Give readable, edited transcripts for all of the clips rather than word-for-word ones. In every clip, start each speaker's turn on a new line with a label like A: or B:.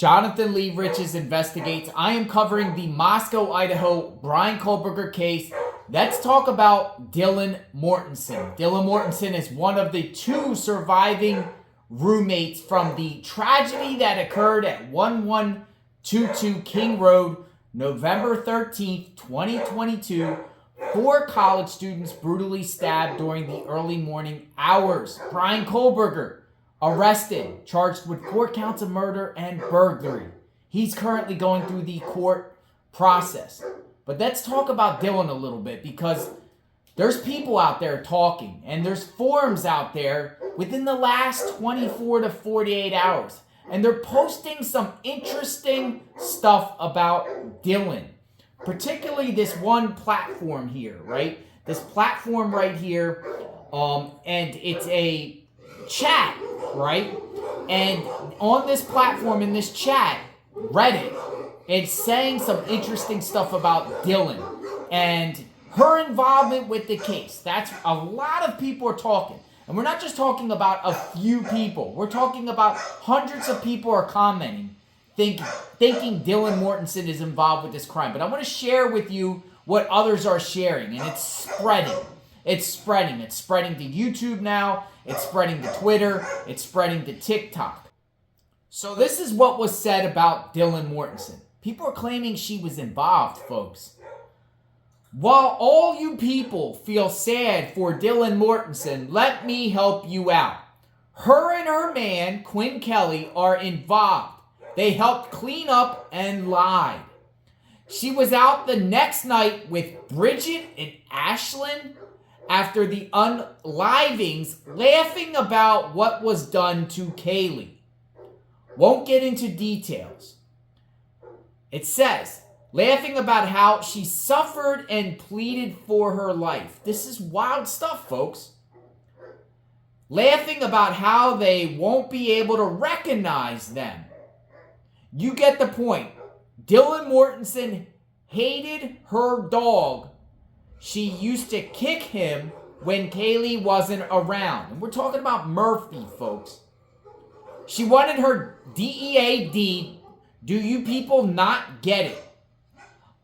A: Jonathan Lee Riches investigates. I am covering the Moscow, Idaho Bryan Kohberger case. Let's talk about Dylan Mortensen. Dylan Mortensen is one of the two surviving roommates from the tragedy that occurred at 1122 King Road, November 13th, 2022. 4 college students brutally stabbed during the early morning hours. Bryan Kohberger arrested, charged with 4 counts of murder and burglary. He's currently going through the court process. But let's talk about Dylan a little bit, because there's people out there talking, and there's forums out there within the last 24 to 48 hours. And they're posting some interesting stuff about Dylan. Particularly this one platform here, right? This platform right here, and it's a chat, right? And on this platform, in this chat, Reddit, it's saying some interesting stuff about Dylan and her involvement with the case. That's a lot of people are talking. And we're not just talking about a few people. We're talking about hundreds of people are commenting, thinking Dylan Mortensen is involved with this crime. But I want to share with you what others are sharing, and it's spreading. It's spreading. It's spreading to YouTube now. It's spreading to Twitter. It's spreading to TikTok. So this is what was said about Dylan Mortensen. People are claiming she was involved, folks. While all you people feel sad for Dylan Mortensen, let me help you out. Her and her man, Quinn Kelly, are involved. They helped clean up and lied. She was out the next night with Bridget and Ashlyn after the unlivings, laughing about what was done to Kaylee. Won't get into details. It says, laughing about how she suffered and pleaded for her life. This is wild stuff, folks. Laughing about how they won't be able to recognize them. You get the point. Dylan Mortensen hated her dog. She used to kick him when Kaylee wasn't around. And we're talking about Murphy, folks. She wanted her DEA deed. Do you people not get it?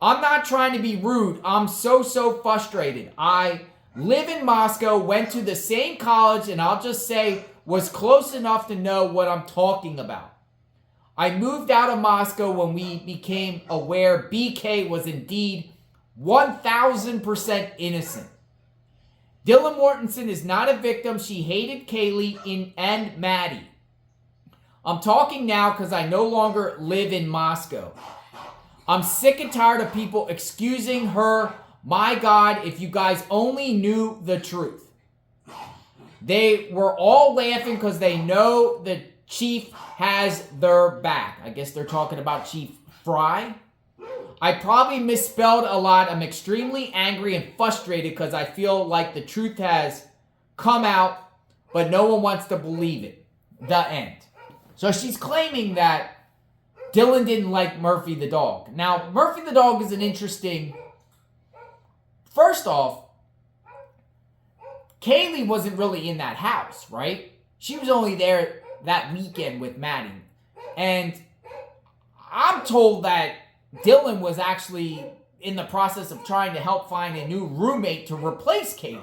A: I'm not trying to be rude. I'm so frustrated. I live in Moscow, went to the same college, and I'll just say was close enough to know what I'm talking about. I moved out of Moscow when we became aware BK was indeed 1,000% innocent. Dylan Mortensen is not a victim. She hated Kaylee and Maddie. I'm talking now because I no longer live in Moscow. I'm sick and tired of people excusing her. My God, if you guys only knew the truth. They were all laughing because they know the chief has their back. I guess they're talking about Chief Fry. I probably misspelled a lot. I'm extremely angry and frustrated because I feel like the truth has come out, but no one wants to believe it. The end. So she's claiming that Dylan didn't like Murphy the dog. Now, Murphy the dog is an interesting... First off, Kaylee wasn't really in that house, right? She was only there that weekend with Maddie. And I'm told that Dylan was actually in the process of trying to help find a new roommate to replace Kaylee,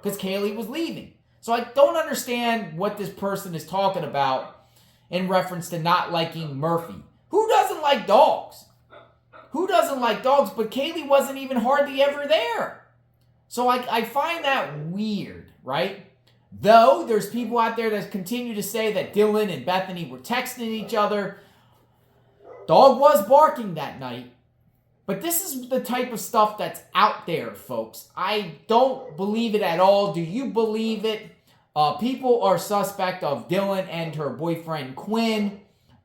A: because Kaylee was leaving. So I don't understand what this person is talking about in reference to not liking Murphy. Who doesn't like dogs? Who doesn't like dogs? But Kaylee wasn't even hardly ever there. So I find that weird, right? Though there's people out there that continue to say that Dylan and Bethany were texting each other. Dog was barking that night. But this is the type of stuff that's out there, folks. I don't believe it at all. Do you believe it? People are suspect of Dylan and her boyfriend Quinn.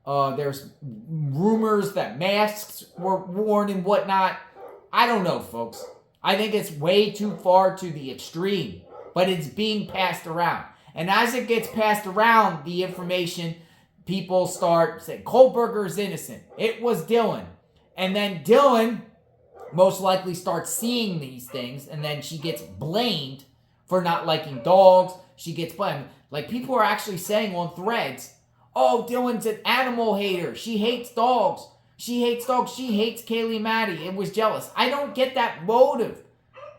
A: There's rumors that masks were worn and whatnot. I don't know, folks. I think it's way too far to the extreme. But it's being passed around. And as it gets passed around, the information, people start saying, Kohberger's innocent. It was Dylan. And then Dylan most likely starts seeing these things, and then she gets blamed for not liking dogs. She gets blamed. Like, people are actually saying on threads, Oh, Dylan's an animal hater. She hates dogs. She hates dogs. She hates Kaylee Maddie and was jealous. I don't get that motive.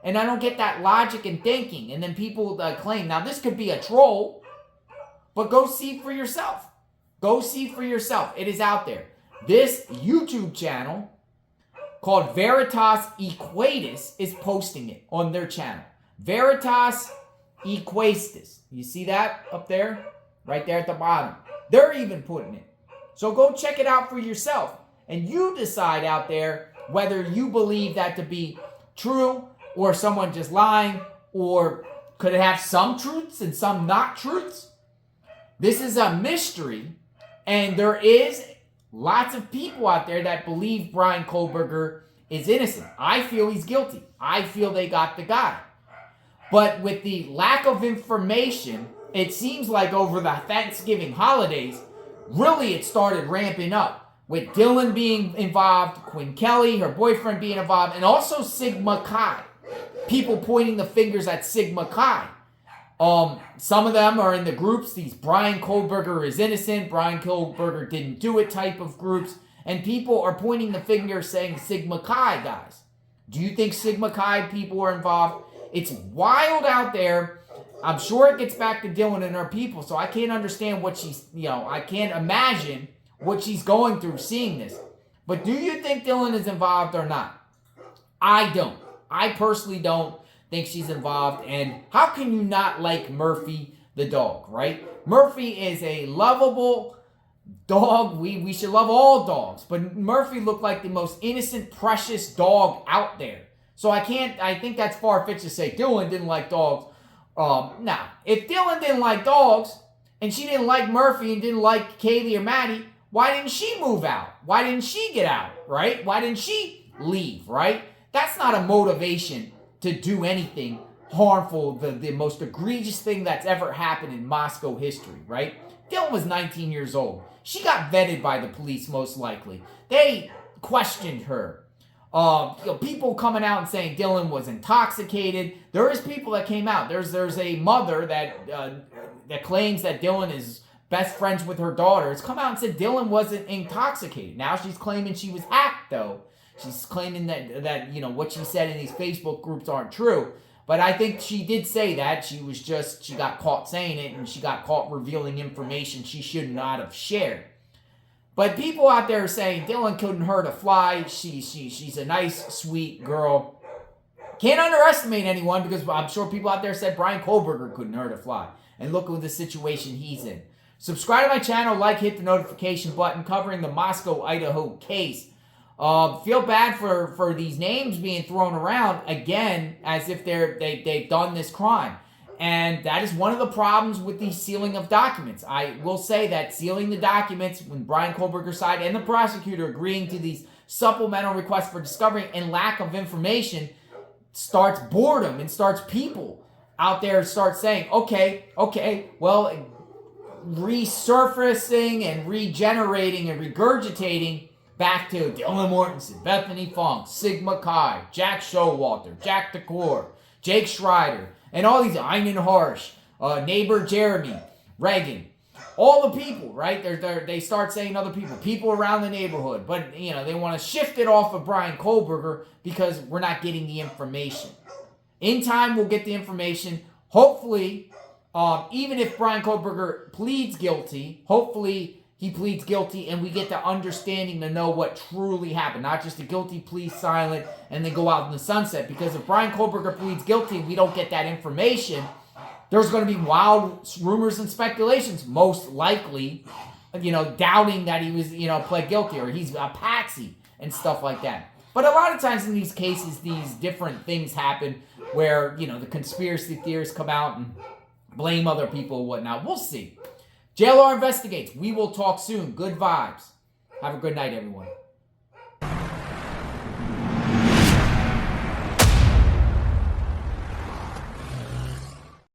A: And I don't get that logic and thinking. And then people claim, now this could be a troll, but go see for yourself. Go see for yourself. It is out there. This YouTube channel called Veritas Equatus is posting it on their channel. Veritas Equatus. You see that up there? Right there at the bottom. They're even putting it. So go check it out for yourself. And you decide out there whether you believe that to be true or someone just lying, or could it have some truths and some not truths? This is a mystery, and there is lots of people out there that believe Bryan Kohberger is innocent. I feel he's guilty. I feel they got the guy. But with the lack of information, it seems like over the Thanksgiving holidays, really it started ramping up. With Dylan being involved, Quinn Kelly, her boyfriend being involved, and also Sigma Chi. People pointing the fingers at Sigma Chi. Some of them are in the groups, these Bryan Kohberger is innocent, Bryan Kohberger didn't do it type of groups. And people are pointing the finger saying Sigma Chi guys. Do you think Sigma Chi people are involved? It's wild out there. I'm sure it gets back to Dylan and her people, so I can't understand what she's, I can't imagine what she's going through seeing this. But do you think Dylan is involved or not? I don't. I personally don't think she's involved. And how can you not like Murphy the dog, right? Murphy is a lovable dog. We should love all dogs. But Murphy looked like the most innocent, precious dog out there. So I think that's far-fetched to say Dylan didn't like dogs. Now, if Dylan didn't like dogs, and she didn't like Murphy and didn't like Kaylee or Maddie, why didn't she move out? Why didn't she get out, right? Why didn't she leave, right? That's not a motivation to do anything harmful, the most egregious thing that's ever happened in Moscow history, right? Dylan was 19 years old. She got vetted by the police, most likely. They questioned her. People coming out and saying Dylan was intoxicated. There is people that came out. There's a mother that claims that Dylan is best friends with her daughter. It's come out and said Dylan wasn't intoxicated. Now she's claiming she was hacked, though. She's claiming that what she said in these Facebook groups aren't true. But I think she did say that. She got caught saying it, and she got caught revealing information she should not have shared. But people out there are saying Dylan couldn't hurt a fly. She's a nice, sweet girl. Can't underestimate anyone, because I'm sure people out there said Bryan Kohberger couldn't hurt a fly. And look at the situation he's in. Subscribe to my channel, hit the notification button, covering the Moscow, Idaho case. Feel bad for these names being thrown around again as if they've done this crime. And that is one of the problems with the sealing of documents. I will say that sealing the documents, when Bryan Kohberger's side and the prosecutor agreeing to these supplemental requests for discovery and lack of information, starts boredom and starts people out there start saying, okay, well, resurfacing and regenerating and regurgitating back to Dylan Mortensen, Bethany Funk, Sigma Chi, Jack Showalter, Jack DeCore, Jake Schreider, and all these, Einen Harsh, neighbor Jeremy, Reagan, all the people, right? They start saying other people around the neighborhood, but they want to shift it off of Bryan Kohberger because we're not getting the information. In time, we'll get the information. Hopefully, even if Bryan Kohberger pleads guilty, hopefully he pleads guilty and we get the understanding to know what truly happened. Not just a guilty plea silent and then go out in the sunset. Because if Bryan Kohberger pleads guilty and we don't get that information, there's going to be wild rumors and speculations, most likely, doubting that he was, pled guilty or he's a patsy and stuff like that. But a lot of times in these cases, these different things happen where, the conspiracy theorists come out and blame other people and whatnot. We'll see. JLR investigates. We will talk soon. Good vibes. Have a good night, everyone.